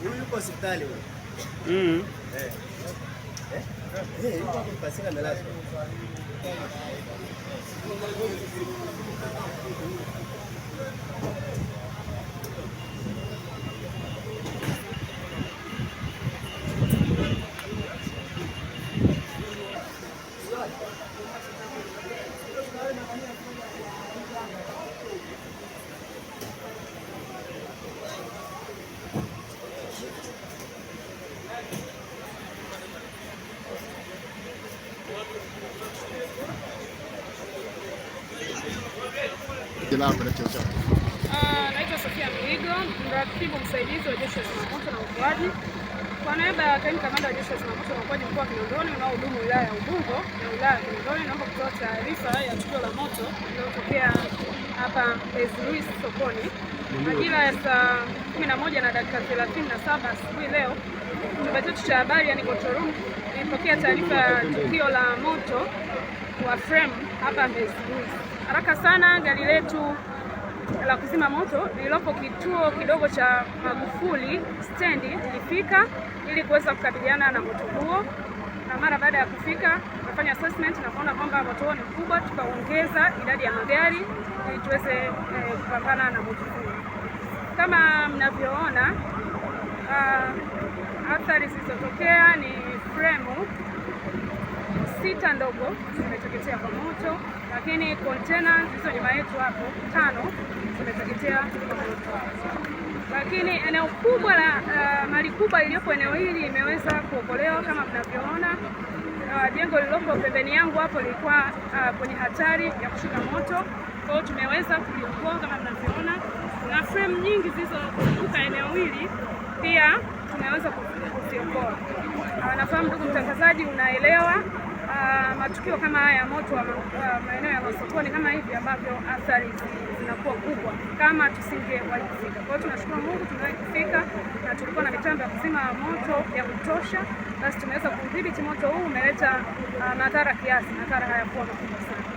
Yuko hospitali wewe. Yuko pasina amelazwa. Naitwa Sofia Mligo, mratibu msaidizi wa Jeshi la Zimamoto na Uokoaji. Kwa niaba ya Kaimu Kamanda wa Jeshi la Zimamoto na Uokoaji mkoa wa Kinondoni unaohudumu wilaya ya Ubungo na wilaya ya Kinondoni, naomba kutoa taarifa ya tukio la moto lililotokea hapa Luis sokoni majira ya saa 11:37 asubuhi leo. Chumba chetu cha habari yani control room ilipokea taarifa ya tukio la moto wa frame hapa Luis. Haraka sana gari letu la kuzima moto lililopo kituo kidogo cha Magufuli stendi lilifika ili kuweza kukabiliana na moto huo, na mara baada ya kufika tukafanya assessment na kuona kwamba moto huo ni mkubwa, tukaongeza idadi ya magari ili tuweze kupambana na moto huo. Kama mnavyoona, athari zilizotokea ni frame 6 ndogo zimeteketea kwa moto, lakini container hizo nyuma yetu hapo 5 zimeteketea kwa moto. Lakini eneo kubwa la mali kubwa iliyopo eneo hili imeweza kuokolewa kama mnavyoona. Jengo lililopo pembeni yangu hapo lilikuwa kwenye hatari ya kushika moto, kwa hiyo tumeweza kuliokoa kama mnavyoona, na frame nyingi zilizozunguka eneo hili pia tumeweza kuziokoa. Nafahamu ndugu mtangazaji, unaelewa matukio kama haya ya moto wa maeneo ya masokoni kama hivi ambavyo athari zinakuwa kubwa kama tusingewahi kufika. Kwa hiyo tunashukuru Mungu tumewahi kufika na tulikuwa na mitambo ya kuzima moto ya kutosha, basi tumeweza kudhibiti moto huu. Umeleta madhara kiasi, madhara hayakuwa makubwa.